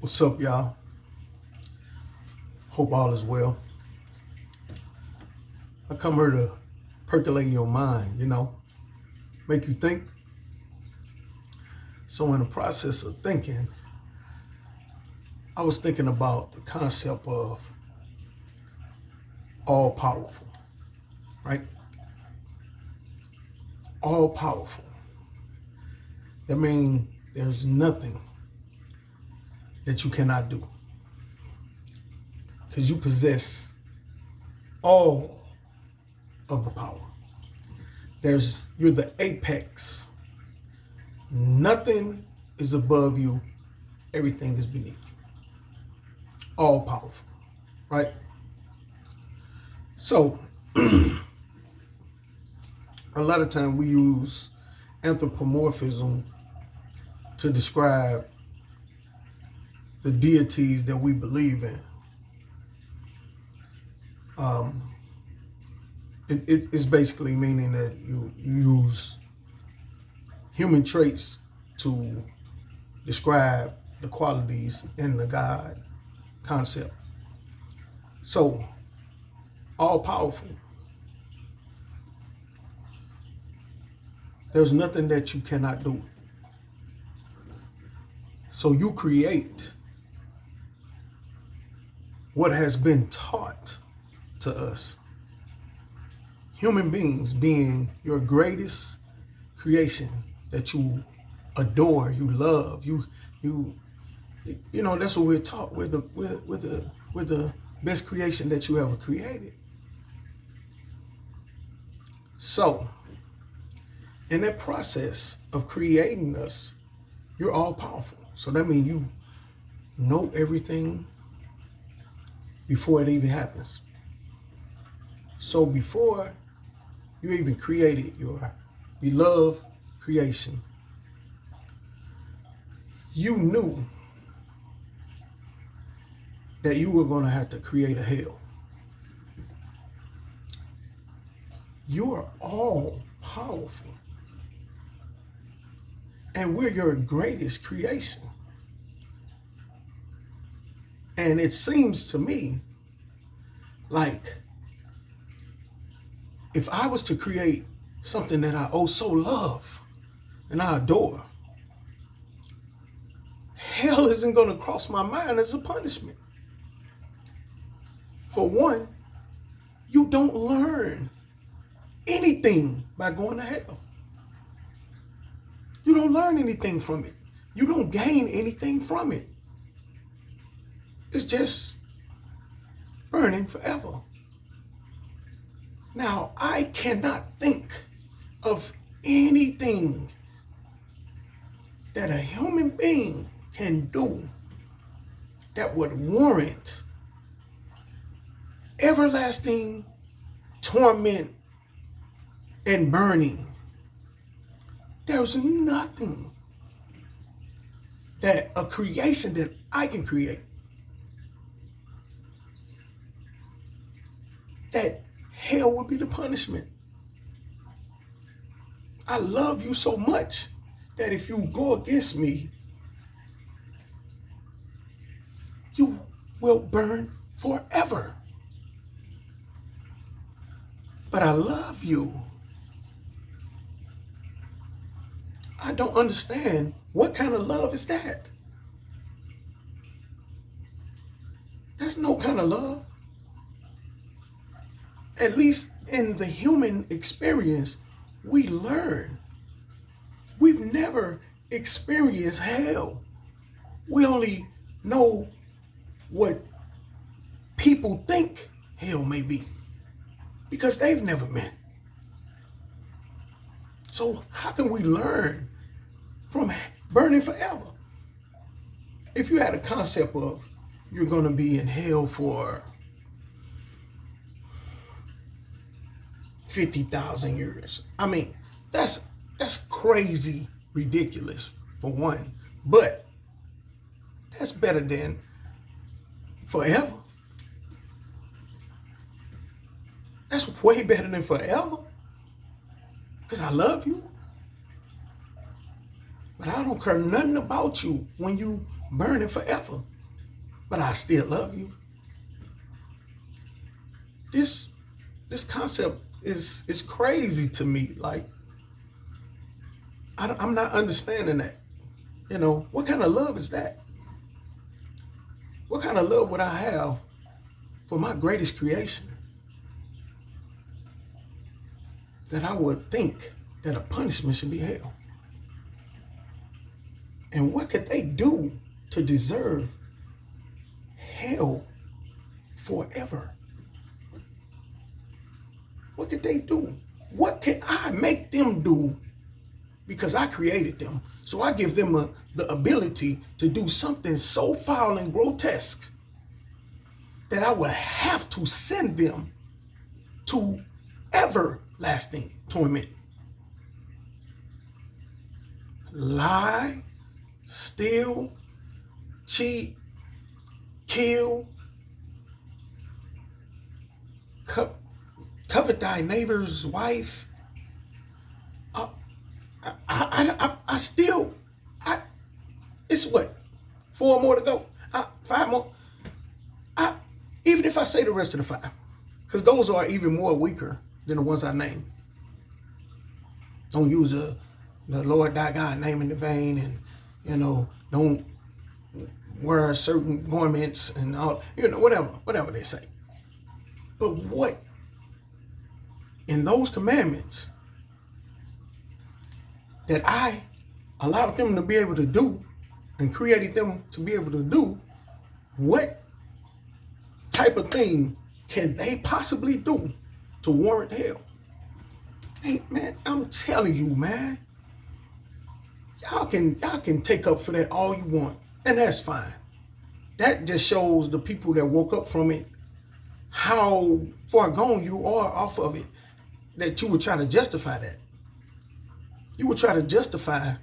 What's up, y'all? Hope all is well. I come here to percolate your mind, make you think. So in the process of thinking, I was thinking about the concept of all powerful, right? All powerful. That means there's nothing that you cannot do, because you possess all of the power. You're the apex. Nothing is above you. Everything is beneath you. All powerful, right? So a lot of time we use anthropomorphism to describe the deities that we believe in. It's basically meaning that you use human traits to describe the qualities in the God concept. So, all powerful. There's nothing that you cannot do. So you create what has been taught to us. Human beings being your greatest creation that you adore, you love, that's what we're taught. We're the best creation that you ever created. So, in that process of creating us, you're all powerful. So that means you know everything before it even happens. So before you even created your beloved creation, you knew that you were going to have to create a hell. You are all powerful. And we're your greatest creation. And it seems to me like if I was to create something that I so love and I adore, hell isn't going to cross my mind as a punishment. For one, you don't learn anything by going to hell. You don't learn anything from it. You don't gain anything from it. It's just burning forever. Now, I cannot think of anything that a human being can do that would warrant everlasting torment and burning. There's nothing that a creation that I can create that hell would be the punishment. I love you so much that if you go against me, you will burn forever. But I love you. I don't understand. What kind of love is that? That's no kind of love. At least in the human experience, we learn. We've never experienced hell. We only know what people think hell may be because they've never been. So how can we learn from burning forever? If you had a concept of you're going to be in hell for 50,000 years. I mean, that's crazy ridiculous for one, but that's better than forever. That's way better than forever. Because I love you. But I don't care nothing about you when you burning forever, but I still love you. This concept is crazy to me. Like, I'm not understanding that. What kind of love is that? What kind of love would I have for my greatest creation that I would think that a punishment should be hell? And what could they do to deserve hell forever? What could they do? What can I make them do? Because I created them. So I give them the ability to do something so foul and grotesque that I would have to send them to everlasting torment. Lie, steal, cheat, kill, covet thy neighbor's wife. It's what? 4 more to go? 5 more? Even if I say the rest of the 5, because those are even more weaker than the ones I named. Don't use the Lord thy God name in the vain, and don't wear certain garments and all, whatever they say. But what in those commandments that I allowed them to be able to do and created them to be able to do, what type of thing can they possibly do to warrant hell? Hey, man, I'm telling you, man, y'all can take up for that all you want, and that's fine. That just shows the people that woke up from it how far gone you are off of it, that you would try to justify that. You would try to justify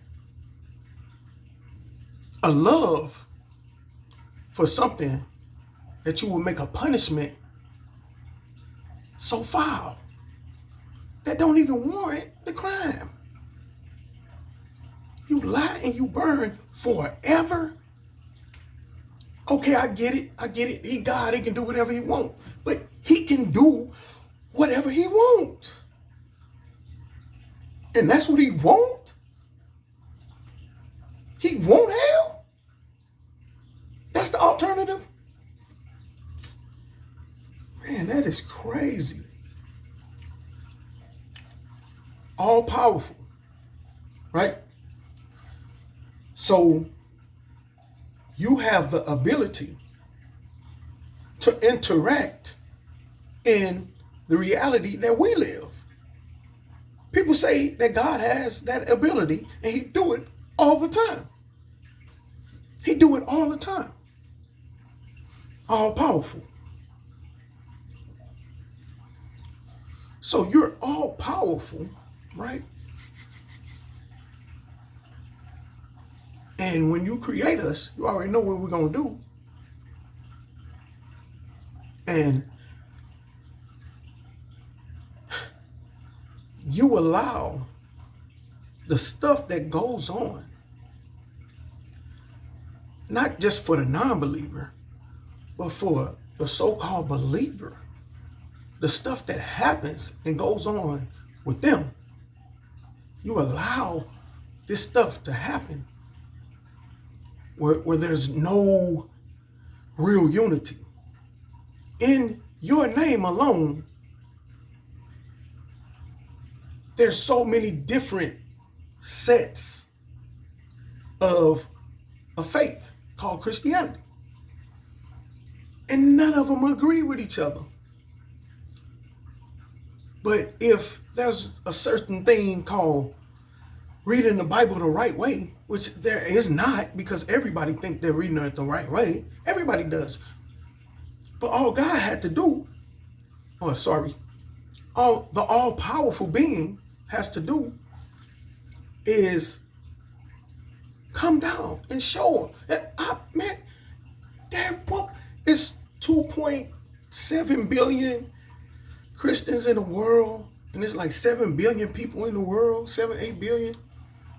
a love for something that you would make a punishment so foul that don't even warrant the crime. You lie and you burn forever. Okay, I get it. He God, he can do whatever he wants. But he can do whatever he wants. And that's what he wants? He want hell? That's the alternative? Man, that is crazy. All powerful, right? So you have the ability to interact in the reality that we live. People say that God has that ability, and he do it all the time. He do it all the time. All powerful. So you're all powerful, right? And when you create us, you already know what we're going to do. And you allow the stuff that goes on, not just for the non-believer, but for the so-called believer, the stuff that happens and goes on with them. You allow this stuff to happen where there's no real unity. In your name alone, there's so many different sets of a faith called Christianity. And none of them agree with each other. But if there's a certain thing called reading the Bible the right way, which there is not, because everybody thinks they're reading it the right way. Everybody does. But all God had to do, all the all-powerful being has to do is come down and show them. It's 2.7 billion Christians in the world, and there's like 7 billion people in the world, 8 billion.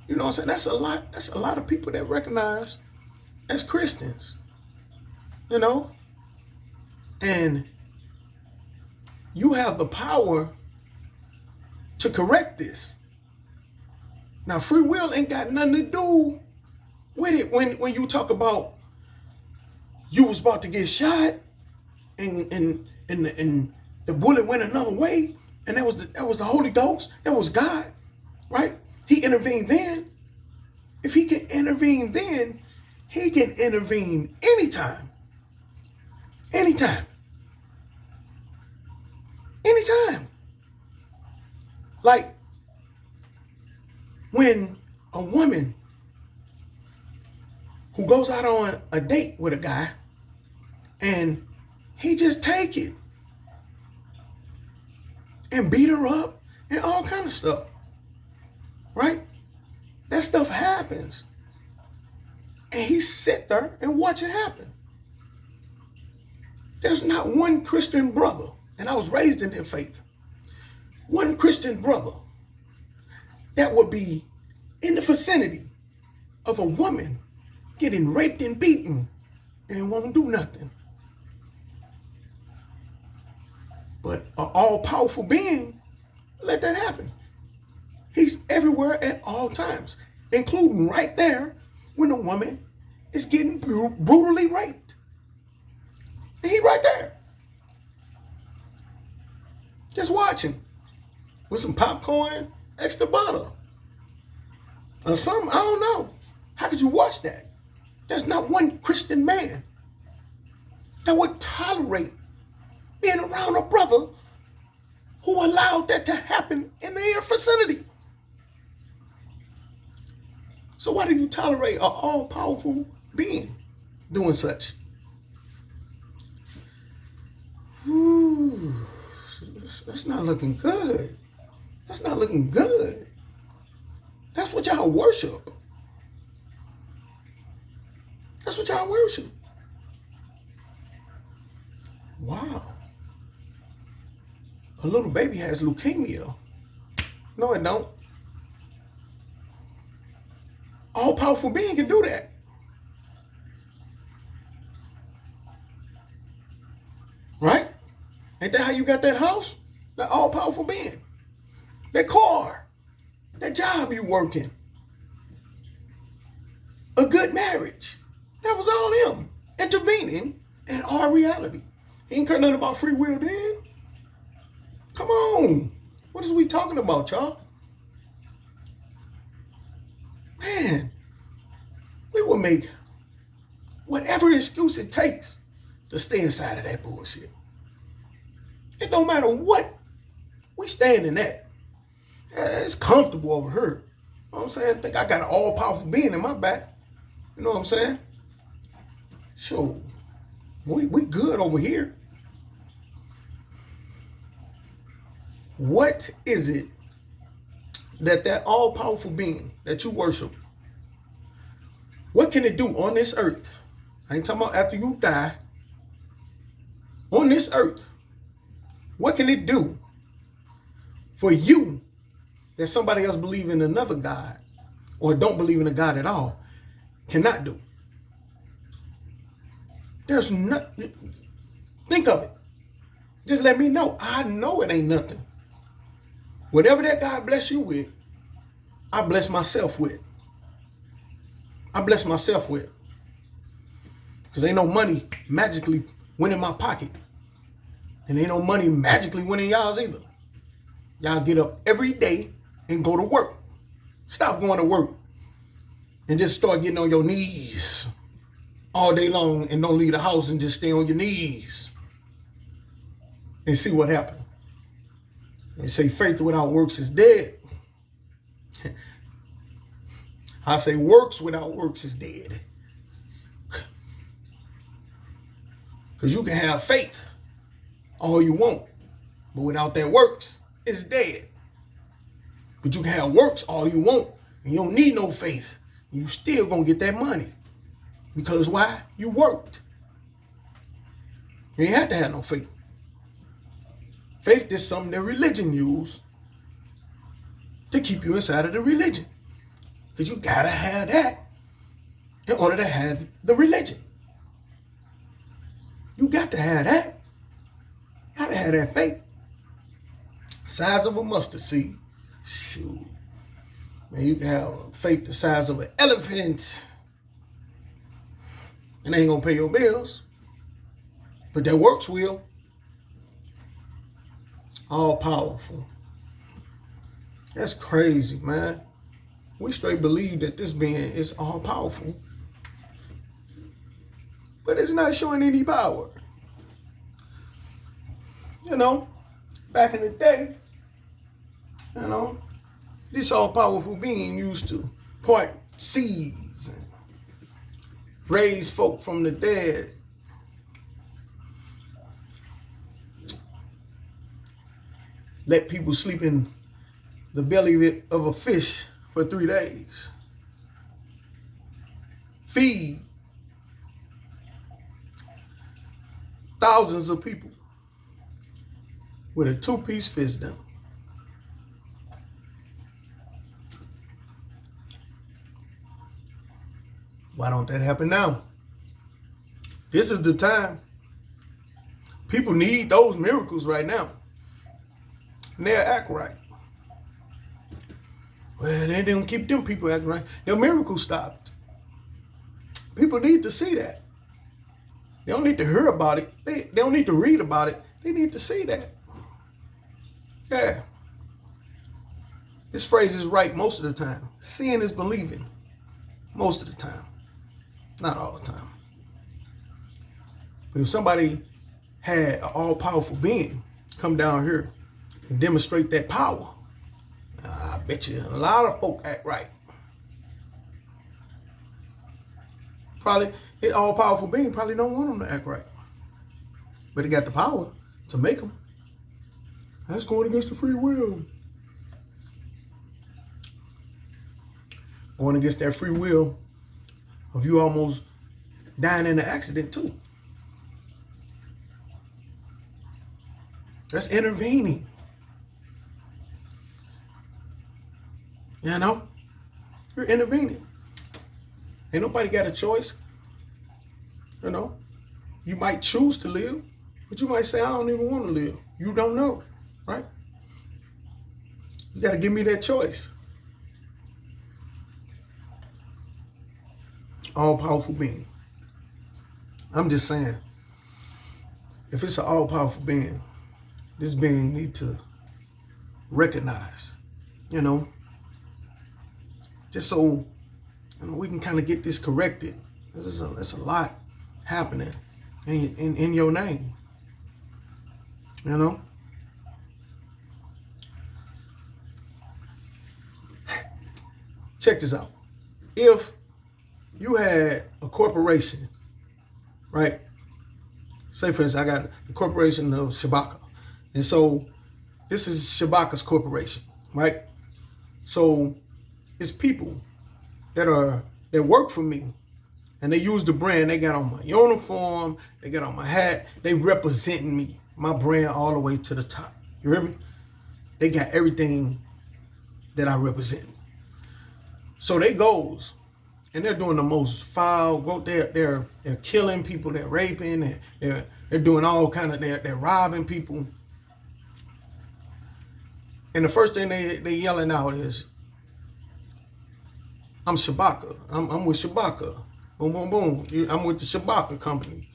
You know what I'm saying? That's a lot. That's a lot of people that recognize as Christians, you know, and you have the power to correct this. Now, free will ain't got nothing to do with it. When you talk about you was about to get shot and the bullet went another way, and that was the Holy Ghost, that was God, right? He intervened then. If he can intervene then, he can intervene anytime. Anytime. Anytime. Like when a woman who goes out on a date with a guy and he just take it and beat her up and all kind of stuff, right? That stuff happens. And he sit there and watch it happen. There's not one Christian brother, and I was raised in their faith, one Christian brother that would be in the vicinity of a woman getting raped and beaten and won't do nothing. But an all-powerful being let that happen. He's everywhere at all times, including right there when a woman is getting brutally raped. And he right there. Just watching with some popcorn, extra butter, or something. I don't know. How could you watch that? There's not one Christian man that would tolerate being around a brother who allowed that to happen in their vicinity. So why do you tolerate an all-powerful being doing such? Ooh, that's not looking good. That's not looking good. That's what y'all worship. That's what y'all worship. Wow. A little baby has leukemia. No, it don't. All-powerful being can do that. Right? Ain't that how you got that house? That all-powerful being. That car. That job you working. A good marriage. That was all him intervening in our reality. He ain't care nothing about free will then. Come on. What is we talking about, y'all? Man, we will make whatever excuse it takes to stay inside of that bullshit. It don't matter what we stand in that. It's comfortable over here. You know what I'm saying? I think I got an all-powerful being in my back. You know what I'm saying? Sure. We good over here. What is it that all-powerful being that you worship, what can it do on this earth? I ain't talking about after you die. On this earth, what can it do for you that somebody else believe in another God or don't believe in a God at all cannot do? There's nothing. Think of it. Just let me know. I know it ain't nothing. Whatever that God bless you with, I bless myself with. I bless myself with. Because ain't no money magically went in my pocket. And ain't no money magically went in y'all's either. Y'all get up every day and go to work. Stop going to work and just start getting on your knees all day long and don't leave the house and just stay on your knees and see what happens. They say faith without works is dead. I say works without works is dead. Because you can have faith all you want, but without that works, it's dead. But you can have works all you want, and you don't need no faith. And you still gonna get that money. Because why? You worked. You ain't have to have no faith. Faith is something that religion use to keep you inside of the religion. Because you gotta have that in order to have the religion. You got to have that. Got to have that faith. Size of a mustard seed. Shoot. Man, you can have faith the size of an elephant. And they ain't going to pay your bills. But that works will. All powerful. That's crazy, man. We straight believe that this being is all powerful. But it's not showing any power. You know, back in the day, you know, this all powerful being used to part seas and raise folk from the dead. Let people sleep in the belly of a fish for 3 days. Feed thousands of people with a 2-piece fish dinner. Why don't that happen now? This is the time. People need those miracles right now. And they'll act right. Well, they don't keep them people acting right. Their miracle stopped. People need to see that. They don't need to hear about it. They don't need to read about it. They need to see that. Yeah. This phrase is right most of the time. Seeing is believing. Most of the time. Not all the time. But if somebody had an all-powerful being come down here and demonstrate that power, I bet you a lot of folk act right. Probably, that all-powerful being probably don't want them to act right. But he got the power to make them. That's going against the free will. Going against that free will of you almost dying in an accident too. That's intervening. You know? You're intervening. Ain't nobody got a choice. You know? You might choose to live, but you might say, I don't even want to live. You don't know, right? You got to give me that choice. All-powerful being. I'm just saying, if it's an all-powerful being, this being need to recognize, you know, just so we can kind of get this corrected. There's a lot happening in your name, you know. Check this out. If you had a corporation, right? Say, for instance, I got the corporation of ShaBaka. And so this is ShaBaka's corporation, right? So it's people that work for me, and they use the brand. They got on my uniform, they got on my hat, they representing me, my brand all the way to the top. You hear me? They got everything that I represent. So they goes, and they're doing the most foul. They're killing people. They're raping. They're doing all kind of. They're robbing people. And the first thing they yelling out is, "I'm ShaBaka. I'm with ShaBaka. Boom, boom, boom. I'm with the ShaBaka company."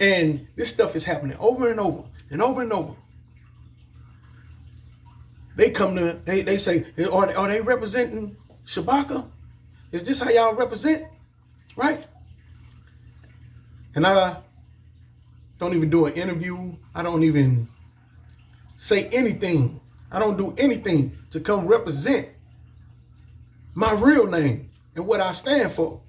And this stuff is happening over and over and over and over. They come to, they say, are they representing ShaBaka? Is this how y'all represent? Right? And I don't even do an interview. I don't even say anything. I don't do anything to come represent my real name and what I stand for.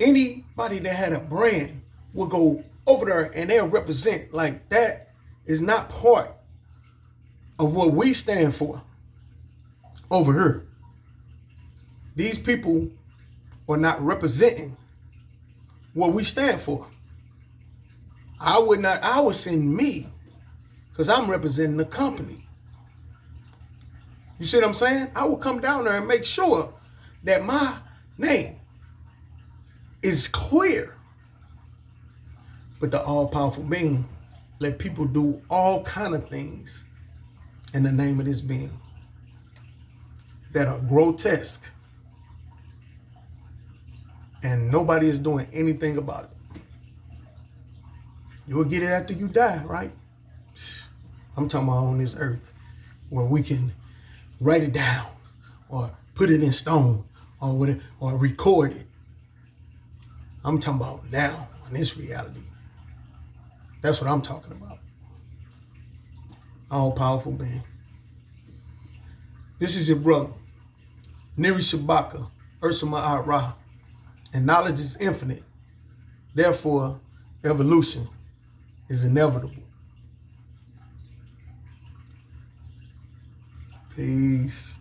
Anybody that had a brand will go over there and they'll represent. Like, that is not part of what we stand for over here. These people are not representing what we stand for. I would send me, because I'm representing the company. You see what I'm saying? I will come down there and make sure that my name is clear. But the all-powerful being let people do all kind of things in the name of this being that are grotesque. And nobody is doing anything about it. You'll get it after you die, right? I'm talking about on this earth where we can write it down or put it in stone or whatever, or record it. I'm talking about now in this reality. That's what I'm talking about. All-powerful being. This is your brother, Neri ShaBaka, Ursama Ra. And knowledge is infinite. Therefore, evolution is inevitable. Peace.